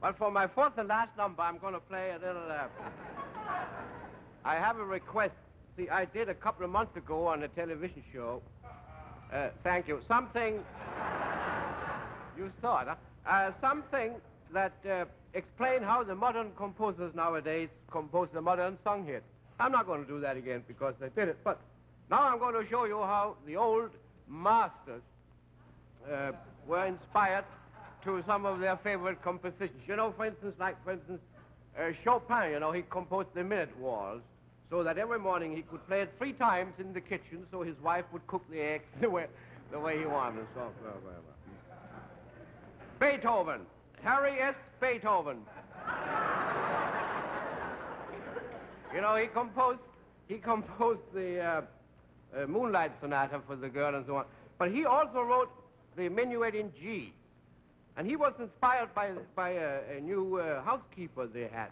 Well, for my fourth and last number, I'm going to play a little... I have a request. See, I did a couple of months ago on a television show. Thank you. Something... You saw it, huh? Something that explained how the modern composers nowadays compose the modern song hit. I'm not going to do that again because they did it, but now I'm going to show you how the old masters were inspired to some of their favorite compositions. You know, for instance, Chopin, you know, he composed the minute waltz so that every morning he could play it 3 times in the kitchen so his wife would cook the eggs the way he wanted. So, Beethoven, Harry S. Beethoven. You know, he composed the Moonlight Sonata for the girl and so on. But he also wrote the Minuet in G. And he was inspired by a new housekeeper they had.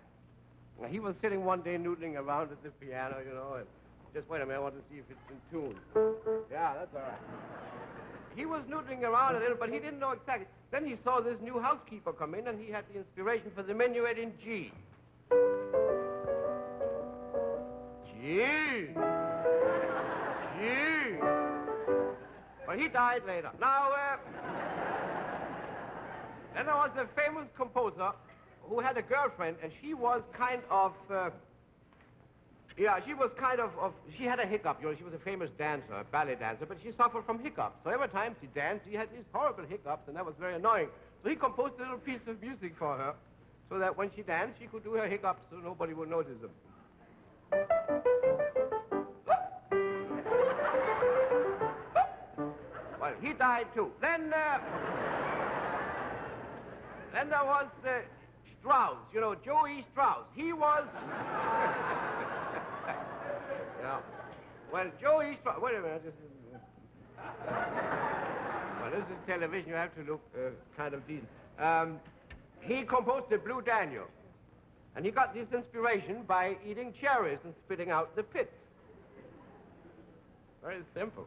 He was sitting one day noodling around at the piano, you know, and just wait a minute, I want to see if it's in tune. Yeah, that's all right. He was noodling around a little, but he didn't know exactly. Then he saw this new housekeeper come in, and he had the inspiration for the Minuet in G. G. G. But he died later. Now, then there was a famous composer who had a girlfriend, and she was kind of, she had a hiccup. You know, she was a famous dancer, a ballet dancer, but she suffered from hiccups. So every time she danced, she had these horrible hiccups, and that was very annoying. So he composed a little piece of music for her, so that when she danced, she could do her hiccups so nobody would notice them. Well, he died too. Then there was Strauss, you know, Joey Strauss. He was... Yeah. Well, Joey Strauss... Wait a minute. Well, this is television. You have to look kind of decent. He composed the Blue Daniel. And he got this inspiration by eating cherries and spitting out the pits. Very simple.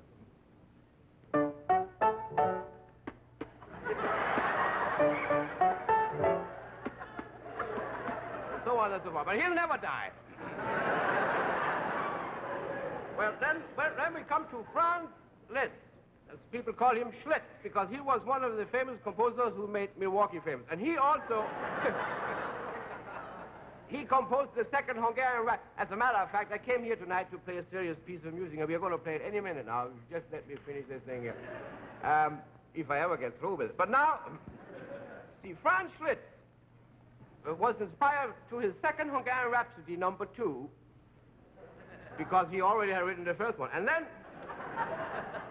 So on and so forth. But he'll never die. Well, then we come to Franz Liszt. As people call him Schlitz, because he was one of the famous composers who made Milwaukee famous. And he also... He composed the second Hungarian Rhapsody. As a matter of fact, I came here tonight to play a serious piece of music, and we're going to play it any minute now. Just let me finish this thing here. If I ever get through with it. But now, see, Franz Schlitz was inspired to his second Hungarian Rhapsody, number 2, because he already had written the first one. And then,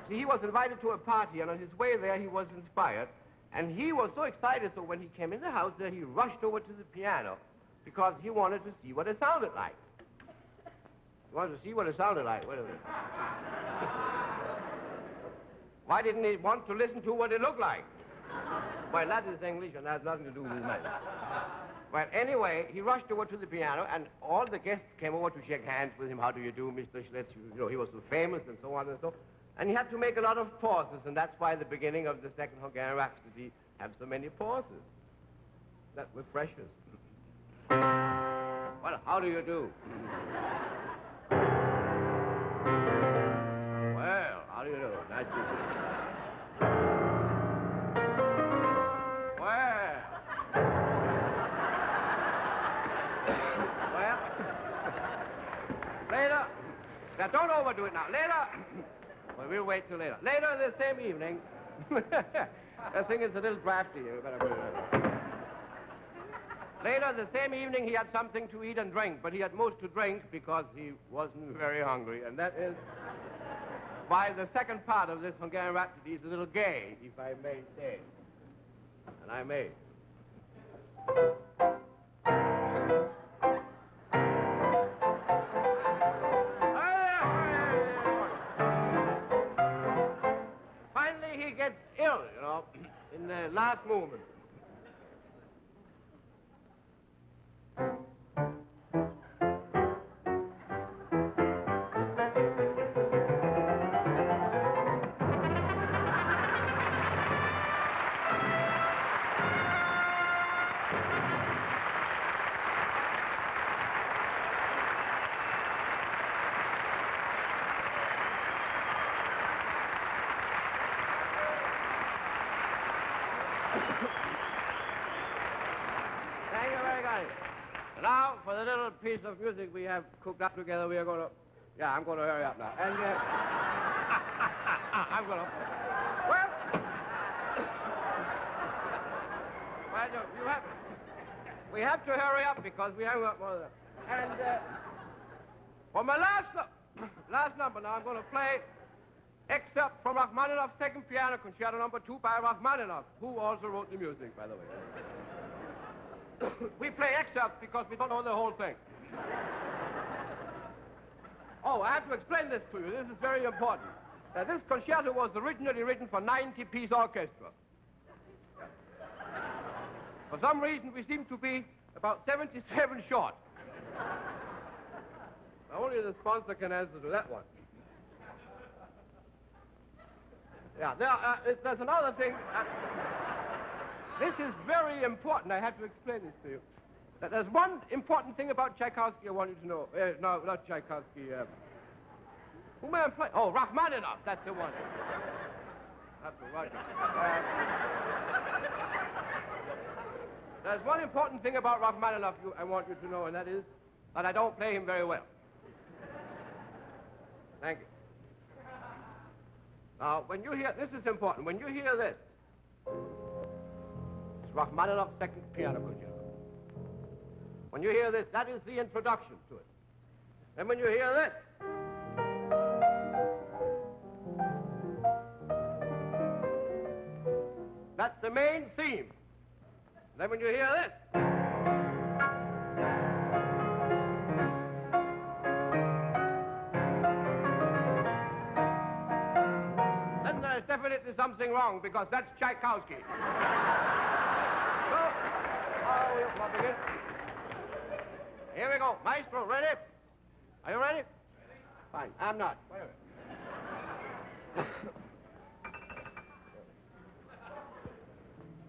see, he was invited to a party, and on his way there, he was inspired. And he was so excited, so when he came in the house there, he rushed over to the piano, because he wanted to see what it sounded like. He wanted to see what it sounded like. Wait a minute. Why didn't he want to listen to what it looked like? Well, that is English, and that has nothing to do with magic. Well, anyway, he rushed over to the piano, and all the guests came over to shake hands with him. How do you do, Mr. Schlitz? You know, he was so famous, and so on and so on. And he had to make a lot of pauses, and that's why the beginning of the second Hungarian Rhapsody have so many pauses. That were precious. Well, how do you do? Well, how do you do? Nice to see you. Well. Well. Later. Now, don't overdo it now. Later. Well, we'll wait till later. Later the same evening. That thing is a little drafty. You better put it in. Later, the same evening, he had something to eat and drink, but he had most to drink because he wasn't very hungry. And that is why the second part of this Hungarian Rhapsody is a little gay, if I may say. And I may. Finally, he gets ill, you know, in the last movement. Now, for the little piece of music we have cooked up together, we are going to... Yeah, I'm going to hurry up now. And, I'm going to... Well, you have... We have to hurry up because we haven't got more than that. And, for my last number now, I'm going to play excerpt from Rachmaninoff's Second Piano Concerto No. 2 by Rachmaninoff, who also wrote the music, by the way. We play excerpts because we don't know the whole thing. Oh, I have to explain this to you. This is very important. This concerto was originally written for 90-piece orchestra. For some reason, we seem to be about 77 short. Only the sponsor can answer to that one. Yeah, there's another thing. This is very important. I have to explain this to you. That there's one important thing about Tchaikovsky I want you to know. No, not Tchaikovsky. Who may I play? Oh, Rachmaninoff. That's the one. That's the right. There's one important thing about Rachmaninoff I want you to know, and that is that I don't play him very well. Thank you. Now, when you hear... This is important. When you hear this... It's Rachmaninoff's Second Piano Concerto. When you hear this, that is the introduction to it. Then when you hear this... That's the main theme. Then when you hear this... Then there's definitely something wrong, because that's Tchaikovsky. So, we'll begin. Here we go. Maestro, ready? Are you ready? Ready. Fine. I'm not. Wait a minute.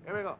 Here we go.